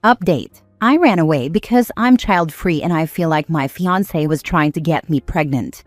Update. I ran away because I'm child-free and I feel like my fiancé was trying to get me pregnant.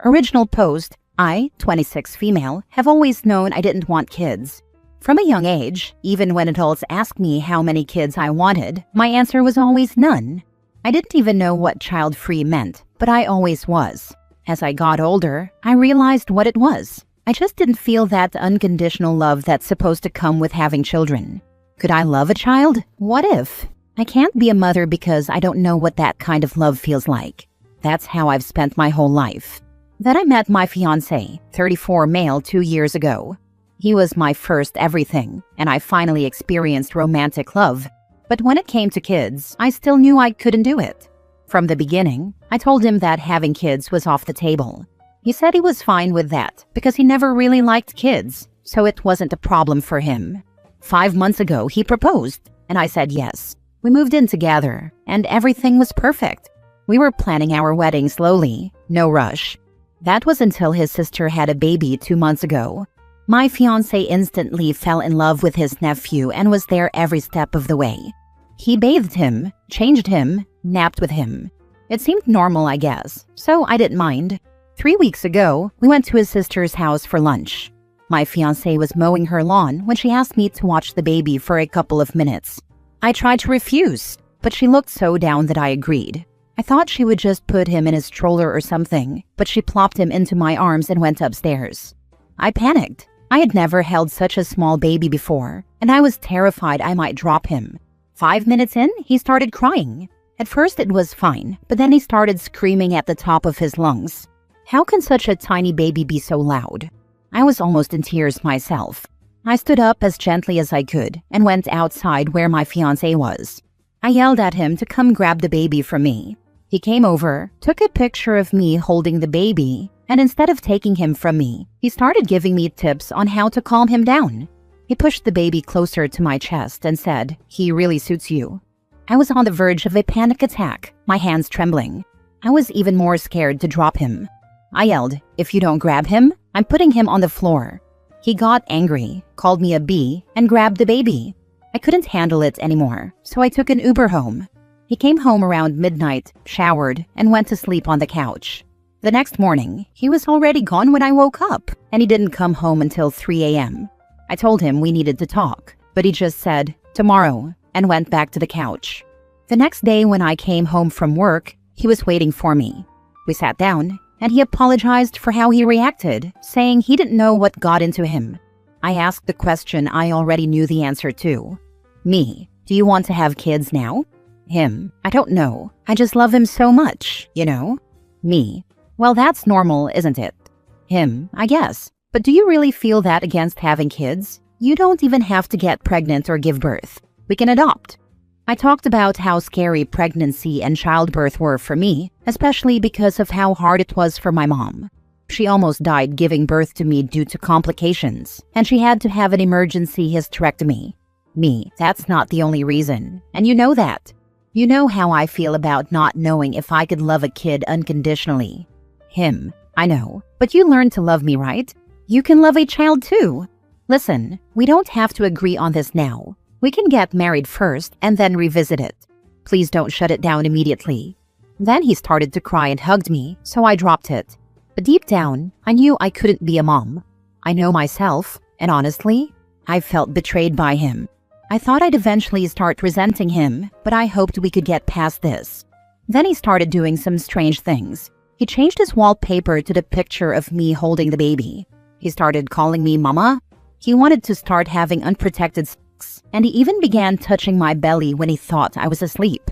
Original post. I, 26 female, have always known I didn't want kids. From a young age, even when adults asked me how many kids I wanted, my answer was always none. I didn't even know what child-free meant, but I always was. As I got older, I realized what it was. I just didn't feel that unconditional love that's supposed to come with having children. Could I love a child? What if? I can't be a mother because I don't know what that kind of love feels like. That's how I've spent my whole life. Then I met my fiancé, 34 male, 2 years ago. He was my first everything, and I finally experienced romantic love. But when it came to kids, I still knew I couldn't do it. From the beginning, I told him that having kids was off the table. He said he was fine with that because he never really liked kids, so it wasn't a problem for him. 5 months ago, he proposed, and I said yes. We moved in together, and everything was perfect. We were planning our wedding slowly, no rush. That was until his sister had a baby 2 months ago. My fiancé instantly fell in love with his nephew and was there every step of the way. He bathed him, changed him, napped with him. It seemed normal, I guess, so I didn't mind. 3 weeks ago, we went to his sister's house for lunch. My fiancé was mowing her lawn when she asked me to watch the baby for a couple of minutes. I tried to refuse, but she looked so down that I agreed. I thought she would just put him in his stroller or something, but she plopped him into my arms and went upstairs. I panicked. I had never held such a small baby before, and I was terrified I might drop him. 5 minutes in, he started crying. At first it was fine, but then he started screaming at the top of his lungs. How can such a tiny baby be so loud? I was almost in tears myself. I stood up as gently as I could and went outside where my fiancé was. I yelled at him to come grab the baby from me. He came over, took a picture of me holding the baby, and instead of taking him from me, he started giving me tips on how to calm him down. He pushed the baby closer to my chest and said, "He really suits you." I was on the verge of a panic attack, my hands trembling. I was even more scared to drop him. I yelled, "If you don't grab him, I'm putting him on the floor." He got angry, called me a bee, and grabbed the baby. I couldn't handle it anymore, so I took an Uber home. He came home around midnight, showered, and went to sleep on the couch. The next morning, he was already gone when I woke up, and he didn't come home until 3 a.m. I told him we needed to talk, but he just said, "Tomorrow," and went back to the couch. The next day when I came home from work, he was waiting for me. We sat down, and he apologized for how he reacted, saying he didn't know what got into him. I asked the question I already knew the answer to. Me, do you want to have kids now? Him, I don't know. I just love him so much, you know? Me, well, that's normal, isn't it? Him, I guess. But do you really feel that against having kids? You don't even have to get pregnant or give birth. We can adopt. I talked about how scary pregnancy and childbirth were for me, especially because of how hard it was for my mom. She almost died giving birth to me due to complications, and she had to have an emergency hysterectomy. Me, that's not the only reason, and you know that. You know how I feel about not knowing if I could love a kid unconditionally. Him, I know, but you learned to love me, right? You can love a child too. Listen, we don't have to agree on this now. We can get married first and then revisit it. Please don't shut it down immediately. Then he started to cry and hugged me, so I dropped it. But deep down, I knew I couldn't be a mom. I know myself, and honestly, I felt betrayed by him. I thought I'd eventually start resenting him, but I hoped we could get past this. Then he started doing some strange things. He changed his wallpaper to the picture of me holding the baby. He started calling me mama. He wanted to start having unprotected sex, and he even began touching my belly when he thought I was asleep.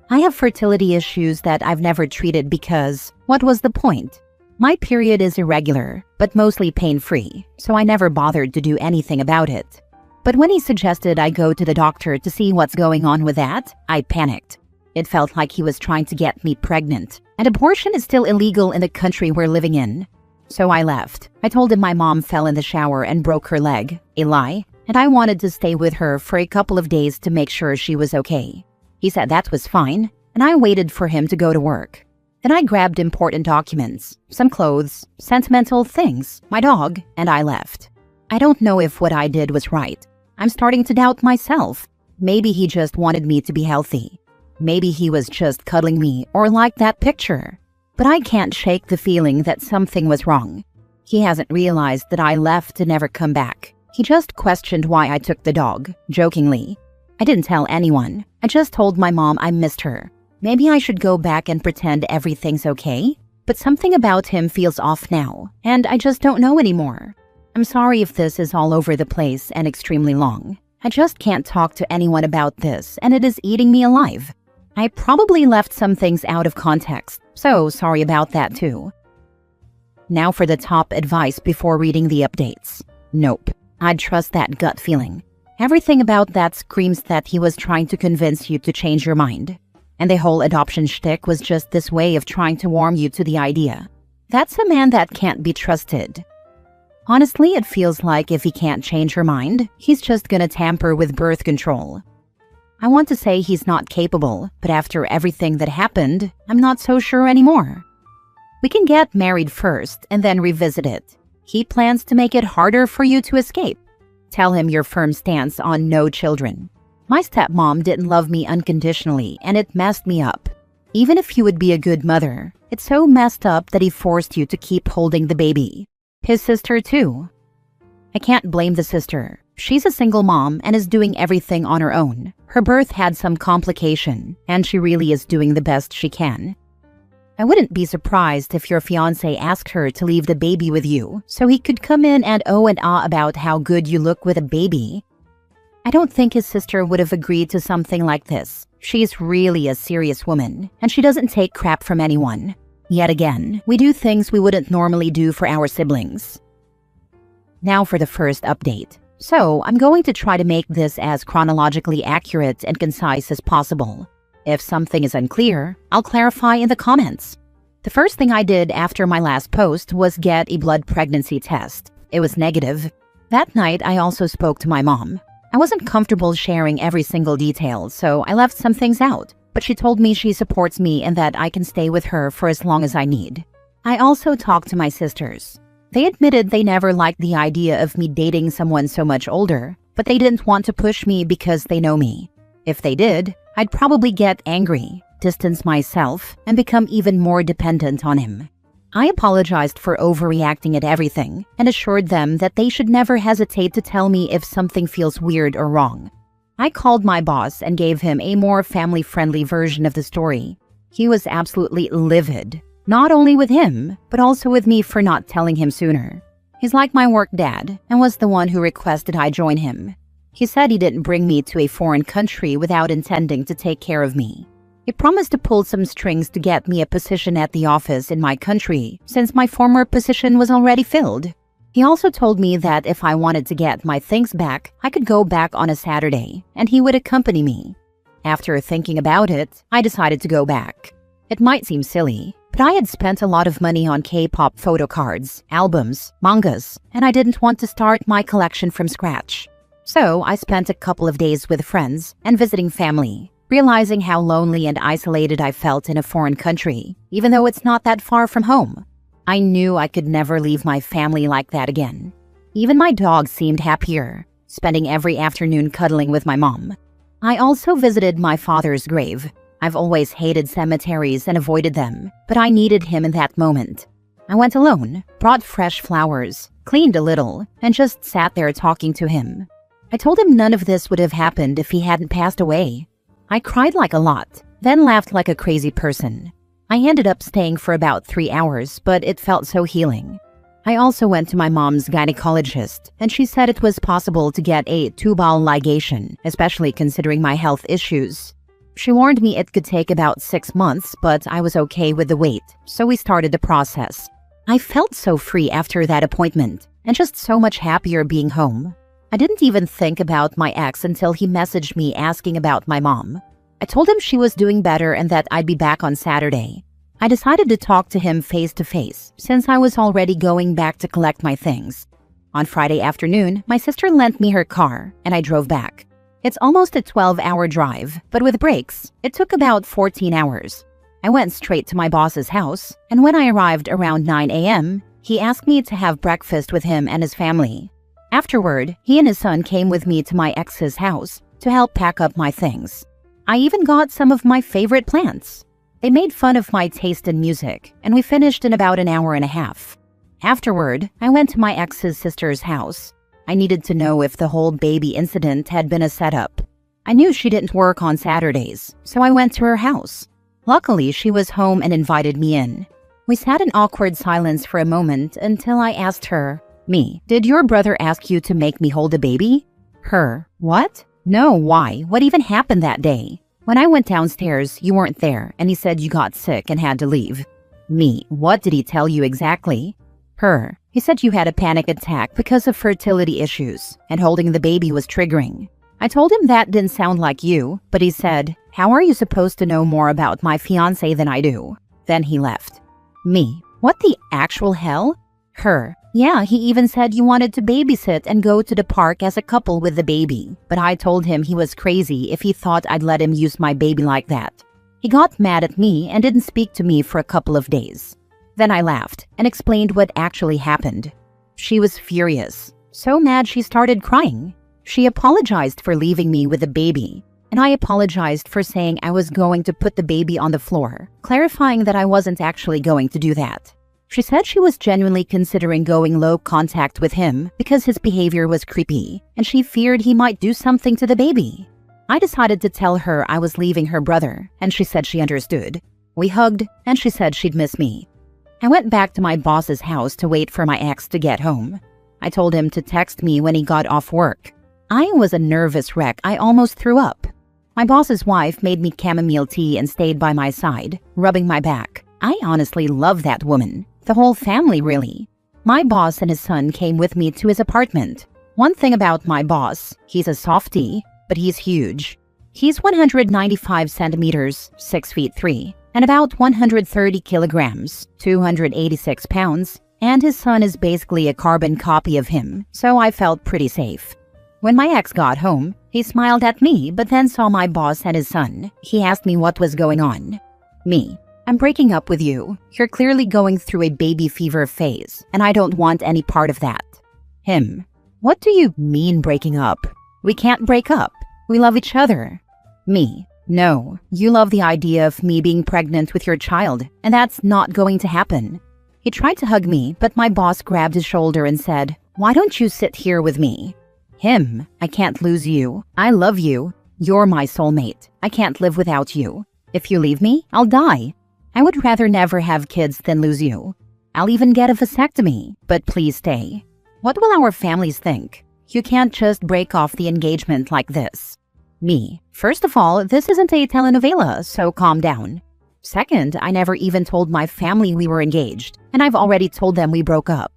I have fertility issues that I've never treated because, what was the point? My period is irregular, but mostly pain-free, so I never bothered to do anything about it. But when he suggested I go to the doctor to see what's going on with that, I panicked. It felt like he was trying to get me pregnant, and abortion is still illegal in the country we're living in. So I left. I told him my mom fell in the shower and broke her leg, a lie, and I wanted to stay with her for a couple of days to make sure she was okay. He said that was fine, and I waited for him to go to work. Then I grabbed important documents, some clothes, sentimental things, my dog, and I left. I don't know if what I did was right. I'm starting to doubt myself. Maybe he just wanted me to be healthy. Maybe he was just cuddling me or like that picture. But I can't shake the feeling that something was wrong. He hasn't realized that I left to never come back. He just questioned why I took the dog, jokingly. I didn't tell anyone. I just told my mom I missed her. Maybe I should go back and pretend everything's okay? But something about him feels off now, and I just don't know anymore. I'm sorry if this is all over the place and extremely long. I just can't talk to anyone about this, and it is eating me alive. I probably left some things out of context, so sorry about that too. Now for the top advice before reading the updates. Nope. I'd trust that gut feeling. Everything about that screams that he was trying to convince you to change your mind. And the whole adoption shtick was just this way of trying to warm you to the idea. That's a man that can't be trusted. Honestly, it feels like if he can't change her mind, he's just gonna tamper with birth control. I want to say he's not capable, but after everything that happened, I'm not so sure anymore. We can get married first and then revisit it. He plans to make it harder for you to escape. Tell him your firm stance on no children. My stepmom didn't love me unconditionally, and it messed me up. Even if you would be a good mother, it's so messed up that he forced you to keep holding the baby. His sister too. I can't blame the sister. She's a single mom and is doing everything on her own. Her birth had some complication, and she really is doing the best she can. I wouldn't be surprised if your fiancé asked her to leave the baby with you so he could come in and oh and ah about how good you look with a baby. I don't think his sister would have agreed to something like this. She's really a serious woman, and she doesn't take crap from anyone. Yet again, we do things we wouldn't normally do for our siblings. Now for the first update. So, I'm going to try to make this as chronologically accurate and concise as possible. If something is unclear, I'll clarify in the comments. The first thing I did after my last post was get a blood pregnancy test. It was negative. That night, I also spoke to my mom. I wasn't comfortable sharing every single detail, so I left some things out. But she told me she supports me and that I can stay with her for as long as I need. I also talked to my sisters. They admitted they never liked the idea of me dating someone so much older, but they didn't want to push me because they know me. If they did, I'd probably get angry, distance myself, and become even more dependent on him. I apologized for overreacting at everything and assured them that they should never hesitate to tell me if something feels weird or wrong. I called my boss and gave him a more family-friendly version of the story. He was absolutely livid, not only with him, but also with me for not telling him sooner. He's like my work dad and was the one who requested I join him. He said he didn't bring me to a foreign country without intending to take care of me. He promised to pull some strings to get me a position at the office in my country, since my former position was already filled. He also told me that if I wanted to get my things back, I could go back on a Saturday, and he would accompany me. After thinking about it, I decided to go back. It might seem silly, but I had spent a lot of money on K-pop photo cards, albums, mangas, and I didn't want to start my collection from scratch. So I spent a couple of days with friends and visiting family, realizing how lonely and isolated I felt in a foreign country, even though it's not that far from home. I knew I could never leave my family like that again. Even my dog seemed happier, spending every afternoon cuddling with my mom. I also visited my father's grave. I've always hated cemeteries and avoided them, but I needed him in that moment. I went alone, brought fresh flowers, cleaned a little, and just sat there talking to him. I told him none of this would have happened if he hadn't passed away. I cried like a lot, then laughed like a crazy person. I ended up staying for about 3 hours, but it felt so healing. I also went to my mom's gynecologist, and she said it was possible to get a tubal ligation, especially considering my health issues. She warned me it could take about 6 months, but I was okay with the wait, so we started the process. I felt so free after that appointment, and just so much happier being home. I didn't even think about my ex until he messaged me asking about my mom. I told him she was doing better and that I'd be back on Saturday. I decided to talk to him face to face, since I was already going back to collect my things. On Friday afternoon, my sister lent me her car, and I drove back. It's almost a 12-hour drive, but with breaks, it took about 14 hours. I went straight to my boss's house, and when I arrived around 9 a.m., he asked me to have breakfast with him and his family. Afterward, he and his son came with me to my ex's house, to help pack up my things. I even got some of my favorite plants. They made fun of my taste in music, and we finished in about an hour and a half. Afterward, I went to my ex's sister's house. I needed to know if the whole baby incident had been a setup. I knew she didn't work on Saturdays, so I went to her house. Luckily, she was home and invited me in. We sat in awkward silence for a moment until I asked her, "Me, did your brother ask you to make me hold a baby?" Her, "What? No, why? What even happened that day? When I went downstairs, you weren't there, and he said you got sick and had to leave." Me, "What did he tell you exactly?" Her, "He said you had a panic attack because of fertility issues, and holding the baby was triggering." I told him that didn't sound like you, but he said, "How are you supposed to know more about my fiancé than I do?" Then he left. Me, "What the actual hell?" Her, "Yeah, he even said you wanted to babysit and go to the park as a couple with the baby, but I told him he was crazy if he thought I'd let him use my baby like that. He got mad at me and didn't speak to me for a couple of days." Then I laughed and explained what actually happened. She was furious, so mad she started crying. She apologized for leaving me with the baby, and I apologized for saying I was going to put the baby on the floor, clarifying that I wasn't actually going to do that. She said she was genuinely considering going low contact with him because his behavior was creepy, and she feared he might do something to the baby. I decided to tell her I was leaving her brother, and she said she understood. We hugged, and she said she'd miss me. I went back to my boss's house to wait for my ex to get home. I told him to text me when he got off work. I was a nervous wreck. I almost threw up. My boss's wife made me chamomile tea and stayed by my side, rubbing my back. I honestly love that woman. The whole family, really. My boss and his son came with me to his apartment. One thing about my boss, he's a softie, but he's huge. He's 195 centimeters, 6 feet 3, and about 130 kilograms, 286 pounds, and his son is basically a carbon copy of him, so I felt pretty safe. When my ex got home, he smiled at me but then saw my boss and his son. He asked me what was going on. Me, "I'm breaking up with you. You're clearly going through a baby fever phase, and I don't want any part of that." Him, "What do you mean breaking up? We can't break up. We love each other." Me, "No, you love the idea of me being pregnant with your child, and that's not going to happen." He tried to hug me, but my boss grabbed his shoulder and said, "Why don't you sit here with me?" Him, "I can't lose you. I love you. You're my soulmate. I can't live without you. If you leave me, I'll die. I would rather never have kids than lose you. I'll even get a vasectomy, but please stay. What will our families think? You can't just break off the engagement like this." Me, "First of all, this isn't a telenovela, so calm down. Second, I never even told my family we were engaged, and I've already told them we broke up."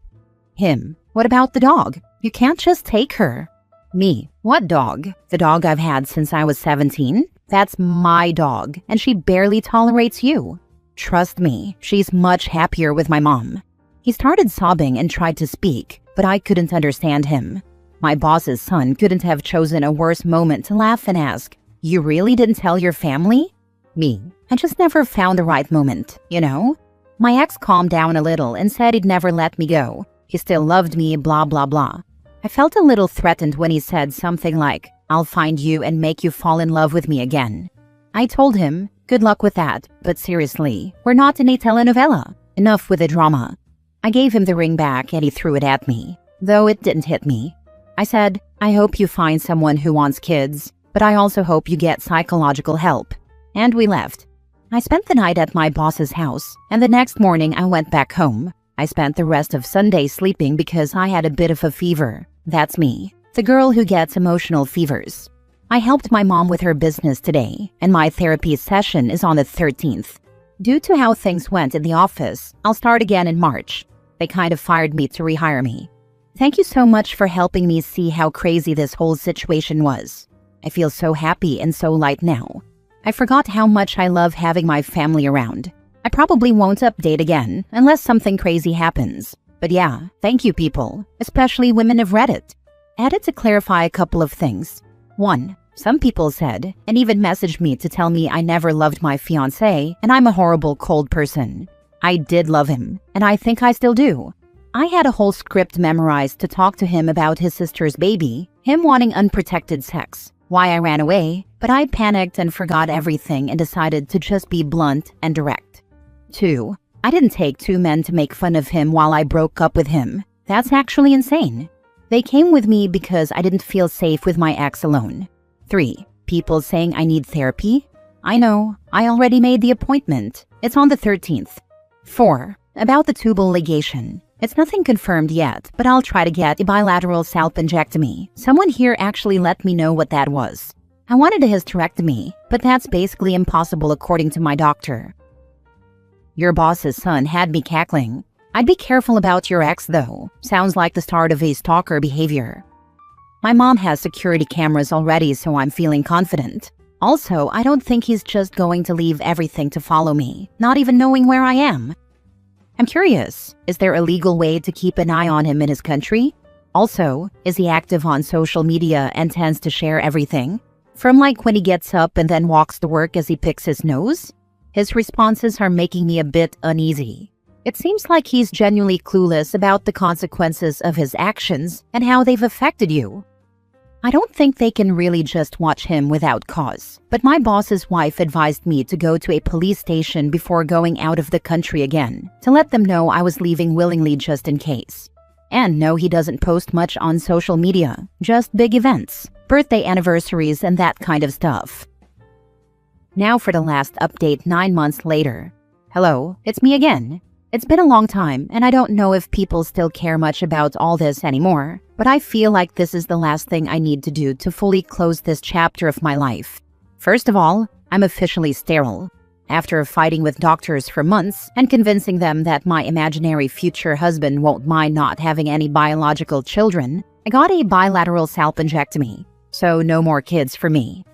Him, "What about the dog? You can't just take her." Me, "What dog? The dog I've had since I was 17? That's my dog, and she barely tolerates you. Trust me, she's much happier with my mom." He started sobbing and tried to speak, but I couldn't understand him. My boss's son couldn't have chosen a worse moment to laugh and ask, "You really didn't tell your family?" Me, "I just never found the right moment, you know?" My ex calmed down a little and said he'd never let me go. He still loved me, blah blah blah. I felt a little threatened when he said something like, "I'll find you and make you fall in love with me again." I told him, "Good luck with that, but seriously, we're not in a telenovela. Enough with the drama." I gave him the ring back and he threw it at me, though it didn't hit me. I said, "I hope you find someone who wants kids, but I also hope you get psychological help." And we left. I spent the night at my boss's house, and the next morning I went back home. I spent the rest of Sunday sleeping because I had a bit of a fever. That's me, the girl who gets emotional fevers. I helped my mom with her business today, and my therapy session is on the 13th. Due to how things went in the office, I'll start again in March. They kind of fired me to rehire me. Thank you so much for helping me see how crazy this whole situation was. I feel so happy and so light now. I forgot how much I love having my family around. I probably won't update again unless something crazy happens. But yeah, thank you people, especially women of Reddit. Added to clarify a couple of things. 1. Some people said, and even messaged me to tell me I never loved my fiancé and I'm a horrible cold person. I did love him, and I think I still do. I had a whole script memorized to talk to him about his sister's baby, him wanting unprotected sex. why I ran away, but I panicked and forgot everything and decided to just be blunt and direct. 2. I didn't take 2 men to make fun of him while I broke up with him. That's actually insane. They came with me because I didn't feel safe with my ex alone. 3. People saying I need therapy? I know, I already made the appointment. It's on the 13th. 4. About the tubal ligation. It's nothing confirmed yet, but I'll try to get a bilateral salpingectomy. Someone here actually let me know what that was. I wanted a hysterectomy, but that's basically impossible according to my doctor. Your boss's son had me cackling. I'd be careful about your ex though. Sounds like the start of a stalker behavior. My mom has security cameras already, so I'm feeling confident. Also, I don't think he's just going to leave everything to follow me, not even knowing where I am. I'm curious, is there a legal way to keep an eye on him in his country? Also, is he active on social media and tends to share everything? From like when he gets up and then walks to work as he picks his nose? His responses are making me a bit uneasy. It seems like he's genuinely clueless about the consequences of his actions and how they've affected you. I don't think they can really just watch him without cause, but my boss's wife advised me to go to a police station before going out of the country again, to let them know I was leaving willingly just in case. And no, he doesn't post much on social media, just big events, birthday anniversaries and that kind of stuff. Now for the last update 9 months later. Hello, it's me again. It's been a long time, and I don't know if people still care much about all this anymore, but I feel like this is the last thing I need to do to fully close this chapter of my life. First of all, I'm officially sterile. After fighting with doctors for months and convincing them that my imaginary future husband won't mind not having any biological children, I got a bilateral salpingectomy, so no more kids for me.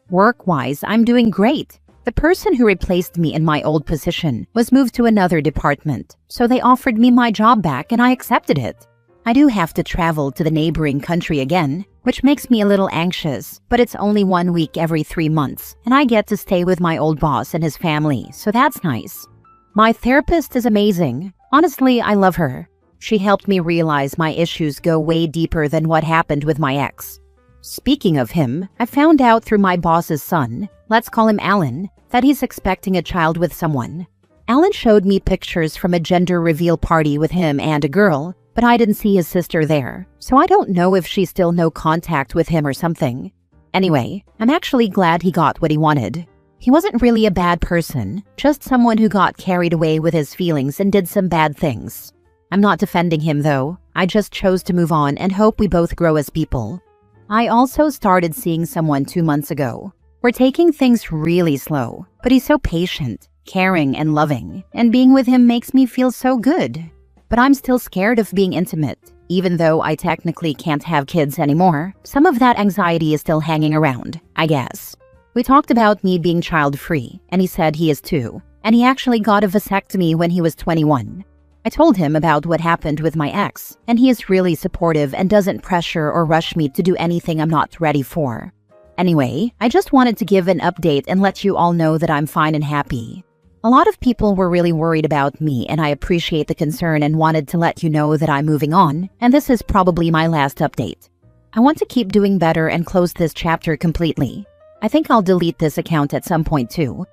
Work-wise, I'm doing great. The person who replaced me in my old position was moved to another department, so they offered me my job back and I accepted it. I do have to travel to the neighboring country again, which makes me a little anxious, but it's only 1 week every 3 months, and I get to stay with my old boss and his family, so that's nice. My therapist is amazing. Honestly, I love her. She helped me realize my issues go way deeper than what happened with my ex. Speaking of him, I found out through my boss's son, let's call him Alan, that he's expecting a child with someone. Alan showed me pictures from a gender reveal party with him and a girl, but I didn't see his sister there, so I don't know if she's still no contact with him or something. Anyway, I'm actually glad he got what he wanted. He wasn't really a bad person, just someone who got carried away with his feelings and did some bad things. I'm not defending him though, I just chose to move on and hope we both grow as people. I also started seeing someone 2 months ago. We're taking things really slow, but he's so patient, caring, and loving, and being with him makes me feel so good. But I'm still scared of being intimate. Even though I technically can't have kids anymore, some of that anxiety is still hanging around, I guess. We talked about me being child-free, and he said he is too, and he actually got a vasectomy when he was 21. I told him about what happened with my ex, and he is really supportive and doesn't pressure or rush me to do anything I'm not ready for. Anyway, I just wanted to give an update and let you all know that I'm fine and happy. A lot of people were really worried about me, and I appreciate the concern and wanted to let you know that I'm moving on, and this is probably my last update. I want to keep doing better and close this chapter completely. I think I'll delete this account at some point too.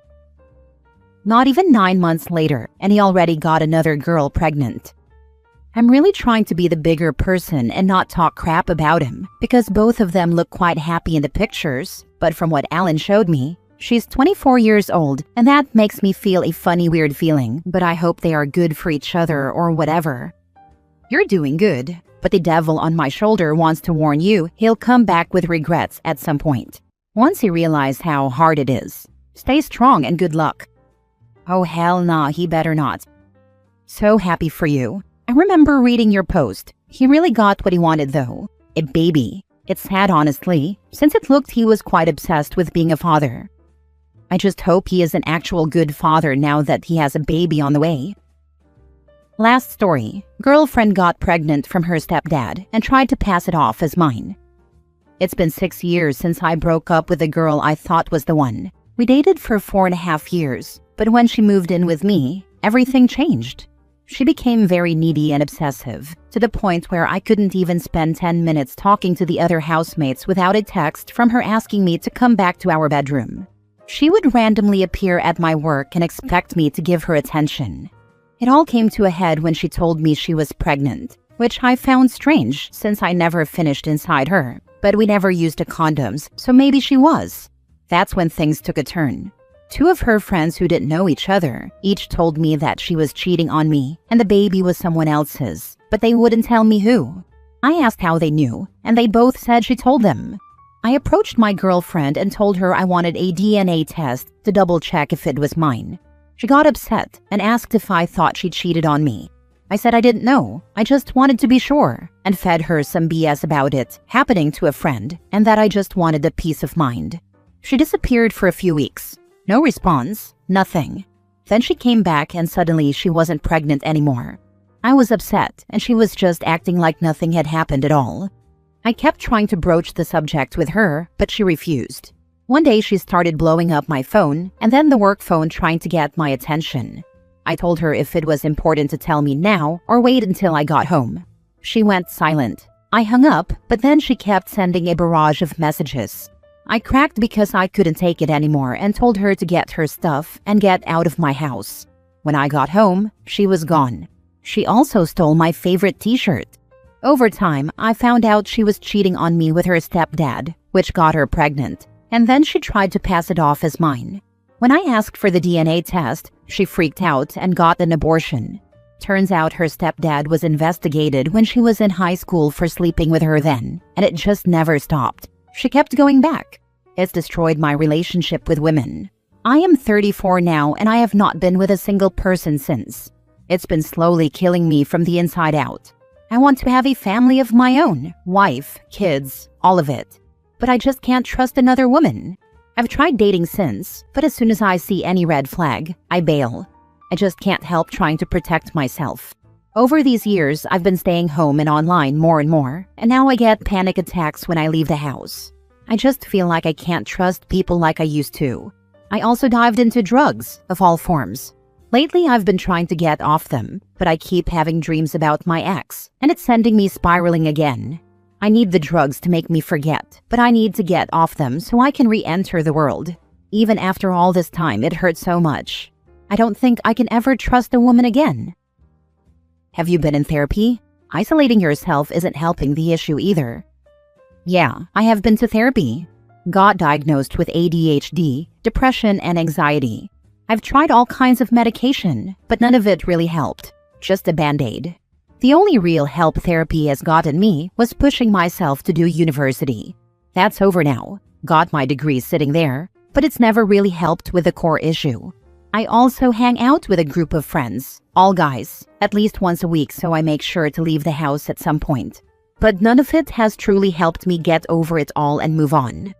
Not even 9 months later, and he already got another girl pregnant. I'm really trying to be the bigger person and not talk crap about him, because both of them look quite happy in the pictures, but from what Alan showed me, she's 24 years old, and that makes me feel a funny weird feeling, but I hope they are good for each other or whatever. You're doing good, but the devil on my shoulder wants to warn you he'll come back with regrets at some point, once he realizes how hard it is. Stay strong and good luck. Oh hell nah, he better not. So happy for you. I remember reading your post. He really got what he wanted though. A baby. It's sad honestly, since it looked he was quite obsessed with being a father. I just hope he is an actual good father now that he has a baby on the way. Last story. Girlfriend got pregnant from her stepdad and tried to pass it off as mine. It's been 6 years since I broke up with the girl I thought was the one. We dated for 4.5 years, but when she moved in with me, everything changed. She became very needy and obsessive, to the point where I couldn't even spend 10 minutes talking to the other housemates without a text from her asking me to come back to our bedroom. She would randomly appear at my work and expect me to give her attention. It all came to a head when she told me she was pregnant, which I found strange since I never finished inside her, but we never used condoms, so maybe she was. That's when things took a turn. Two of her friends who didn't know each other each told me that she was cheating on me and the baby was someone else's, but they wouldn't tell me who. I asked how they knew, and they both said she told them. I approached my girlfriend and told her I wanted a DNA test to double-check if it was mine. She got upset and asked if I thought she cheated on me. I said I didn't know, I just wanted to be sure, and fed her some BS about it happening to a friend and that I just wanted a peace of mind. She disappeared for a few weeks. No response, nothing. Then she came back and suddenly she wasn't pregnant anymore. I was upset and she was just acting like nothing had happened at all. I kept trying to broach the subject with her, but she refused. One day she started blowing up my phone and then the work phone trying to get my attention. I told her if it was important to tell me now or wait until I got home. She went silent. I hung up, but then she kept sending a barrage of messages. I cracked because I couldn't take it anymore and told her to get her stuff and get out of my house. When I got home, she was gone. She also stole my favorite t-shirt. Over time, I found out she was cheating on me with her stepdad, which got her pregnant, and then she tried to pass it off as mine. When I asked for the DNA test, she freaked out and got an abortion. Turns out her stepdad was investigated when she was in high school for sleeping with her then, and it just never stopped. She kept going back. It's destroyed my relationship with women. I am 34 now and I have not been with a single person since. It's been slowly killing me from the inside out. I want to have a family of my own, wife, kids, all of it. But I just can't trust another woman. I've tried dating since, but as soon as I see any red flag, I bail. I just can't help trying to protect myself. Over these years, I've been staying home and online more and more, and now I get panic attacks when I leave the house. I just feel like I can't trust people like I used to. I also dived into drugs, of all forms. Lately, I've been trying to get off them, but I keep having dreams about my ex, and it's sending me spiraling again. I need the drugs to make me forget, but I need to get off them so I can re-enter the world. Even after all this time, it hurts so much. I don't think I can ever trust a woman again. Have you been in therapy? Isolating yourself isn't helping the issue either. Yeah, I have been to therapy. Got diagnosed with ADHD, depression, and anxiety. I've tried all kinds of medication, but none of it really helped. Just a band-aid. The only real help therapy has gotten me was pushing myself to do university. That's over now. Got my degree sitting there, but it's never really helped with the core issue. I also hang out with a group of friends, all guys, at least once a week, so I make sure to leave the house at some point. But none of it has truly helped me get over it all and move on.